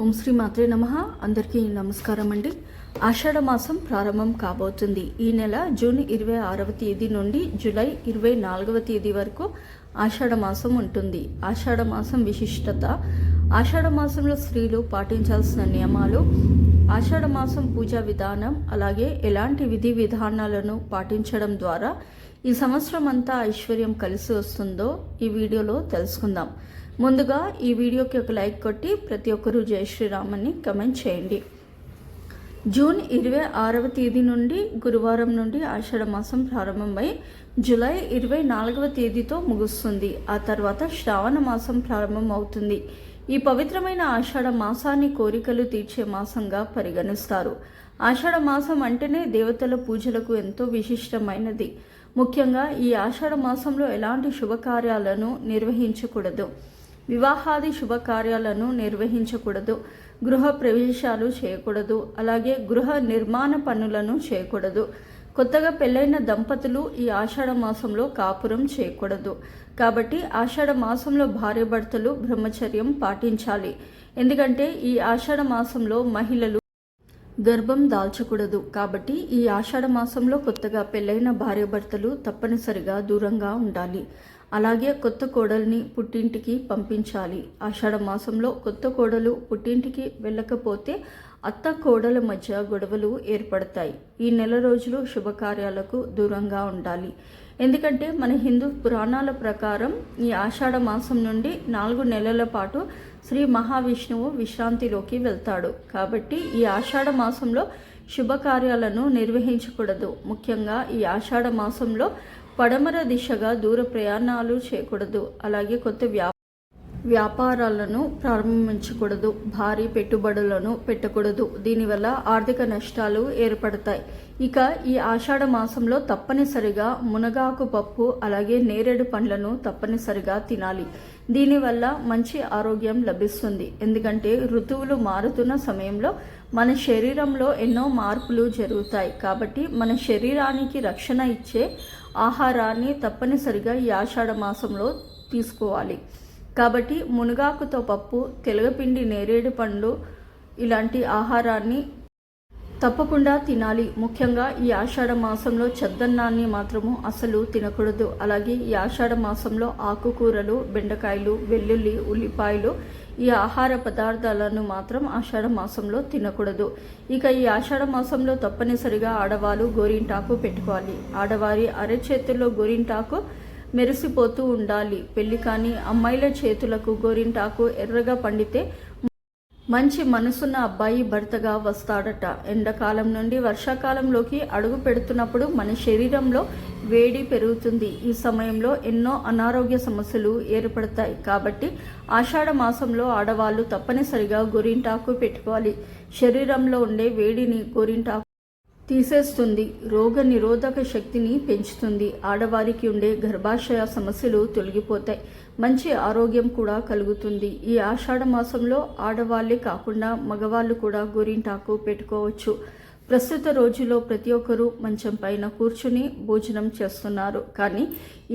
ఓం శ్రీ మాత్రే నమః. అందరికీ నమస్కారం అండి. ఆషాఢ మాసం ప్రారంభం కాబోతుంది. ఈ నెల జూన్ 26వ తేదీ నుండి జూలై 24వ తేదీ వరకు ఆషాఢ మాసం ఉంటుంది. ఆషాఢ మాసం విశిష్టత, ఆషాఢ మాసంలో స్త్రీలు పాటించాల్సిన నియమాలు, ఆషాఢ మాసం పూజా విధానం, అలాగే ఎలాంటి విధి విధానాలను పాటించడం ద్వారా ఈ సంవత్సరం అంతా ఐశ్వర్యం కలిసి వస్తుందో ఈ వీడియోలో తెలుసుకుందాం. ముందుగా ఈ వీడియోకి ఒక లైక్ కొట్టి ప్రతి ఒక్కరూ జై శ్రీరామ్ అని కమెంట్ చేయండి. జూన్ 26వ తేదీ నుండి గురువారం నుండి ఆషాఢ మాసం ప్రారంభమై జూలై 24వ తేదీతో ముగుస్తుంది. ఆ తర్వాత శ్రావణ మాసం ప్రారంభం అవుతుంది. ఈ పవిత్రమైన ఆషాఢ మాసాన్ని కోరికలు తీర్చే మాసంగా పరిగణిస్తారు. ఆషాఢ మాసం అంటేనే దేవతల పూజలకు ఎంతో విశిష్టమైనది. ముఖ్యంగా ఈ ఆషాఢ మాసంలో ఎలాంటి శుభకార్యాలను నిర్వహించకూడదు, వివాహాది శుభకార్యాలను నిర్వహించకూడదు, గృహ ప్రవేశాలు చేయకూడదు, అలాగే గృహ నిర్మాణ పనులను చేయకూడదు. కొత్తగా పెళ్ళైన దంపతులు ఈ ఆషాఢ మాసంలో కాపురం చేయకూడదు. కాబట్టి ఆషాఢ మాసంలో భార్యాభర్తలు బ్రహ్మచర్యం పాటించాలి. ఎందుకంటే ఈ ఆషాఢ మాసంలో మహిళలు గర్భం దాల్చకూడదు. కాబట్టి ఈ ఆషాఢ మాసంలో కొత్తగా పెళ్ళైన భార్యాభర్తలు తప్పనిసరిగా దూరంగా ఉండాలి. అలాగే కొత్త కోడల్ని పుట్టింటికి పంపించాలి. ఆషాఢ మాసంలో కొత్త కోడలు పుట్టింటికి వెళ్ళకపోతే అత్త కోడల మధ్య గొడవలు ఏర్పడతాయి. ఈ నెల రోజులు శుభకార్యాలకు దూరంగా ఉండాలి. ఎందుకంటే మన హిందూ పురాణాల ప్రకారం ఈ ఆషాఢ మాసం నుండి 4 నెలల పాటు శ్రీ మహావిష్ణువు విశ్రాంతిలోకి వెళ్తాడు. కాబట్టి ఈ ఆషాఢ మాసంలో శుభకార్యాలను నిర్వహించకూడదు. ముఖ్యంగా ఈ ఆషాఢ మాసంలో పడమర దిశగా దూర ప్రయాణాలు చేయకూడదు. అలాగే కొత్త వ్యాపారాలను ప్రారంభించకూడదు. భారీ పెట్టుబడులను పెట్టకూడదు. దీనివల్ల ఆర్థిక నష్టాలు ఏర్పడతాయి. ఇక ఈ ఆషాఢ మాసంలో తప్పనిసరిగా మునగాకు పప్పు, అలాగే నేరేడు పండ్లను తప్పనిసరిగా తినాలి. దీనివల్ల మంచి ఆరోగ్యం లభిస్తుంది. ఎందుకంటే ఋతువులు మారుతున్న సమయంలో మన శరీరంలో ఎన్నో మార్పులు జరుగుతాయి. కాబట్టి మన శరీరానికి రక్షణ ఇచ్చే ఆహారాన్ని తప్పనిసరిగా ఈ ఆషాఢ మాసంలో తీసుకోవాలి. కాబట్టి మునగాకుతో పప్పు, తెలగపిండి, నేరేడు పండ్లు ఇలాంటి ఆహారాన్ని తప్పకుండా తినాలి. ముఖ్యంగా ఈ ఆషాఢ మాసంలో చద్దన్నాన్ని మాత్రము అసలు తినకూడదు. అలాగే ఈ ఆషాఢ మాసంలో ఆకుకూరలు, బెండకాయలు, వెల్లుల్లి, ఉల్లిపాయలు ఈ ఆహార పదార్థాలను మాత్రం ఆషాఢ మాసంలో తినకూడదు. ఇక ఈ ఆషాఢ మాసంలో తప్పనిసరిగా ఆడవాళ్ళు గోరింటాకు పెట్టుకోవాలి. ఆడవారి అరచేతుల్లో గోరింటాకు మెరిసిపోతూ ఉండాలి. పెళ్లి కాని అమ్మాయిల చేతులకు గోరింటాకు ఎర్రగా పండితే మంచి మనసున్న అబ్బాయి భర్తగా వస్తాడట. ఎండాకాలం నుండి వర్షాకాలంలోకి అడుగు పెడుతున్నప్పుడు మన శరీరంలో వేడి పెరుగుతుంది. ఈ సమయంలో ఎన్నో అనారోగ్య సమస్యలు ఏర్పడతాయి. కాబట్టి ఆషాఢ మాసంలో ఆడవాళ్ళు తప్పనిసరిగా గోరింటాకు పెట్టుకోవాలి. శరీరంలో ఉండే వేడిని గోరింటాకు తీసేస్తుంది. రోగ నిరోధక శక్తిని పెంచుతుంది. ఆడవారికి ఉండే గర్భాశయ సమస్యలు తొలగిపోతాయి. మంచి ఆరోగ్యం కూడా కలుగుతుంది. ఈ ఆషాఢ మాసంలో ఆడవాళ్ళే కాకుండా మగవాళ్ళు కూడా గోరింటాకు పెట్టుకోవచ్చు. ప్రస్తుత రోజుల్లో ప్రతి ఒక్కరూ మంచం పైన కూర్చుని భోజనం చేస్తున్నారు. కానీ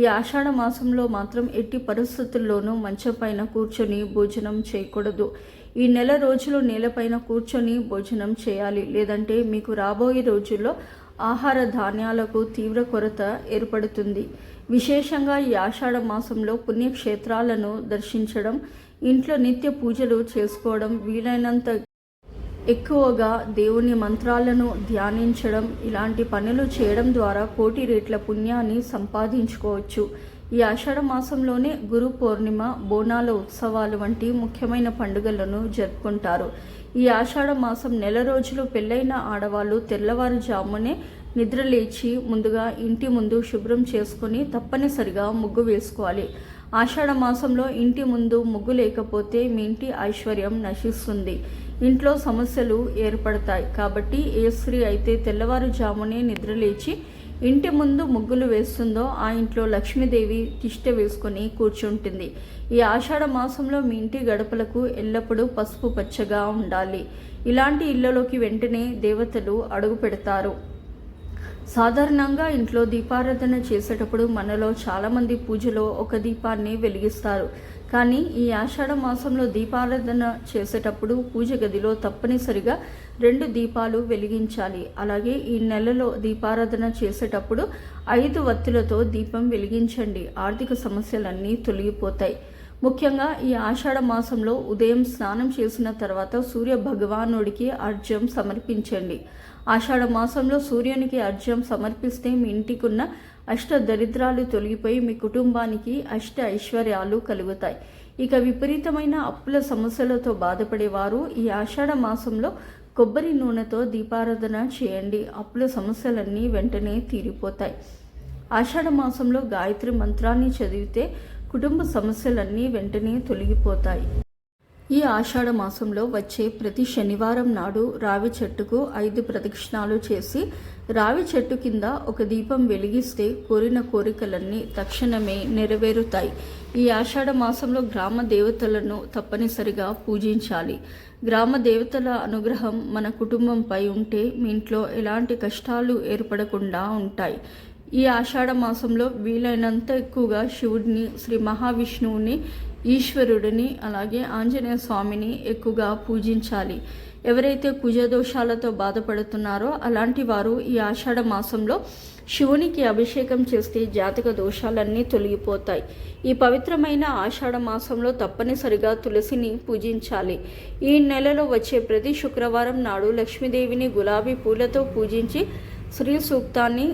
ఈ ఆషాఢ మాసంలో మాత్రం ఎట్టి పరిస్థితుల్లోనూ మంచం పైన కూర్చొని భోజనం చేయకూడదు. ఈ నెల రోజులు నేలపైన కూర్చొని భోజనం చేయాలి. లేదంటే మీకు రాబోయే రోజుల్లో ఆహార ధాన్యాలకు తీవ్ర కొరత ఏర్పడుతుంది. విశేషంగా ఈ ఆషాఢ మాసంలో పుణ్యక్షేత్రాలను దర్శించడం, ఇంట్లో నిత్య పూజలు చేసుకోవడం, వీలైనంత ఎక్కువగా దేవుని మంత్రాలను ధ్యానించడం, ఇలాంటి పనులు చేయడం ద్వారా కోటి రెట్ల పుణ్యాన్ని సంపాదించుకోవచ్చు. ఈ ఆషాఢ మాసంలోనే గురు పౌర్ణిమ, బోనాల ఉత్సవాలు వంటి ముఖ్యమైన పండుగలను జరుపుకుంటారు. ఈ ఆషాఢ మాసం నెల రోజులు పెళ్ళైన ఆడవాళ్ళు తెల్లవారుజామునే నిద్రలేచి ముందుగా ఇంటి ముందు శుభ్రం చేసుకుని తప్పనిసరిగా ముగ్గు వేసుకోవాలి. ఆషాఢ మాసంలో ఇంటి ముందు ముగ్గు లేకపోతే మీ ఇంటి ఐశ్వర్యం నశిస్తుంది. ఇంట్లో సమస్యలు ఏర్పడతాయి. కాబట్టి ఏ స్త్రీ అయితే తెల్లవారుజామునే నిద్రలేచి ఇంటి ముందు ముగ్గులు వేస్తుందో ఆ ఇంట్లో లక్ష్మీదేవి తిష్ట వేసుకొని కూర్చుంటుంది. ఈ ఆషాఢ మాసంలో మీ ఇంటి గడపలకు ఎల్లప్పుడూ పసుపు పచ్చగా ఉండాలి. ఇలాంటి ఇళ్లలోకి వెంటనే దేవతలు అడుగు పెడతారు. సాధారణంగా ఇంట్లో దీపారాధన చేసేటప్పుడు మనలో చాలామంది పూజలో ఒక దీపాన్ని వెలిగిస్తారు. కానీ ఈ ఆషాఢ మాసంలో దీపారాధన చేసేటప్పుడు పూజ గదిలో తప్పనిసరిగా 2 దీపాలు వెలిగించాలి. అలాగే ఈ నెలలో దీపారాధన చేసేటప్పుడు 5 వత్తులతో దీపం వెలిగించండి. ఆర్థిక సమస్యలన్నీ తొలగిపోతాయి. ముఖ్యంగా ఈ ఆషాఢ మాసంలో ఉదయం స్నానం చేసిన తర్వాత సూర్య భగవానుడికి అర్ఘ్యం సమర్పించండి. ఆషాఢ మాసంలో సూర్యునికి అర్ఘ్యం సమర్పిస్తే మీ ఇంటికున్న అష్ట దరిద్రాలు తొలగిపోయి మీ కుటుంబానికి అష్ట ఐశ్వర్యాలు కలుగుతాయి. ఇక విపరీతమైన అప్పుల సమస్యలతో బాధపడేవారు ఈ ఆషాఢ మాసంలో కొబ్బరి నూనెతో దీపారాధన చేయండి. అప్పుల సమస్యలన్నీ వెంటనే తీరిపోతాయి. ఆషాఢ మాసంలో గాయత్రి మంత్రాన్ని చదివితే కుటుంబ సమస్యలన్నీ వెంటనే తొలగిపోతాయి. ఈ ఆషాఢ మాసంలో వచ్చే ప్రతి శనివారం నాడు రావి చెట్టుకు 5 ప్రదక్షిణాలు చేసి రావి చెట్టు కింద ఒక దీపం వెలిగిస్తే కోరిన కోరికలన్నీ తక్షణమే నెరవేరుతాయి. ఈ ఆషాఢ మాసంలో గ్రామ దేవతలను తప్పనిసరిగా పూజించాలి. గ్రామ దేవతల అనుగ్రహం మన కుటుంబంపై ఉంటే మీ ఇంట్లో ఎలాంటి కష్టాలు ఏర్పడకుండా ఉంటాయి. ఈ ఆషాఢ మాసంలో వీలైనంత ఎక్కువగా శివుడిని, శ్రీ మహావిష్ణువుని, ఈశ్వరుడిని, అలాగే ఆంజనేయ స్వామిని ఎక్కువగా పూజించాలి. ఎవరైతే కుజదోషాలతో బాధపడుతున్నారో అలాంటి వారు ఈ ఆషాఢ మాసంలో శివునికి అభిషేకం చేస్తే జాతక దోషాలన్నీ తొలగిపోతాయి. ఈ పవిత్రమైన ఆషాఢ మాసంలో తప్పనిసరిగా తులసిని పూజించాలి. ఈ నెలలో వచ్చే ప్రతి శుక్రవారం నాడు లక్ష్మీదేవిని గులాబీ పూలతో పూజించి శ్రీ సూక్తాన్ని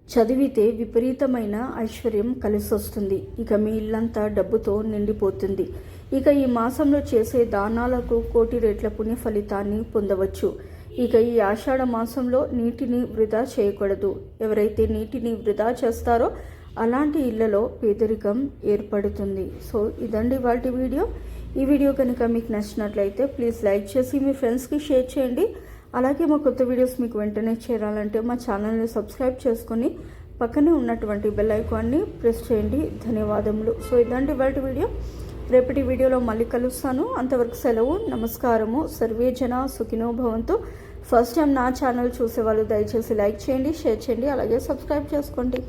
చదివితే విపరీతమైన ఐశ్వర్యం కలిసొస్తుంది. ఇక మీ ఇల్లంతా డబ్బుతో నిండిపోతుంది. ఇక ఈ మాసంలో చేసే దానాలకు 1 కోటి రెట్ల పుణ్య ఫలితాన్ని పొందవచ్చు. ఇక ఈ ఆషాఢ మాసంలో నీటిని వృధా చేయకూడదు. ఎవరైతే నీటిని వృధా చేస్తారో అలాంటి ఇళ్లలో పేదరికం ఏర్పడుతుంది. సో ఇదండి వాటి వీడియో. ఈ వీడియో కనుక మీకు నచ్చినట్లయితే ప్లీజ్ లైక్ చేసి మీ ఫ్రెండ్స్కి షేర్ చేయండి. అలాగే మా కొత్త వీడియోస్ మీకు వెంటనే చేరాలంటే మా ఛానల్ని సబ్స్క్రైబ్ చేసుకొని పక్కనే ఉన్నటువంటి బెల్ ఐకాన్ని ప్రెస్ చేయండి. ధన్యవాదములు. సో ఇదండి వాటి వీడియో. రేపటి వీడియోలో మళ్ళీ కలుస్తాను. అంతవరకు సెలవు. నమస్కారము. సర్వే జన సుఖినో భవంతు. ఫస్ట్ టైం నా ఛానల్ చూసేవాళ్ళు దయచేసి లైక్ చేయండి, షేర్ చేయండి, అలాగే సబ్స్క్రైబ్ చేసుకోండి.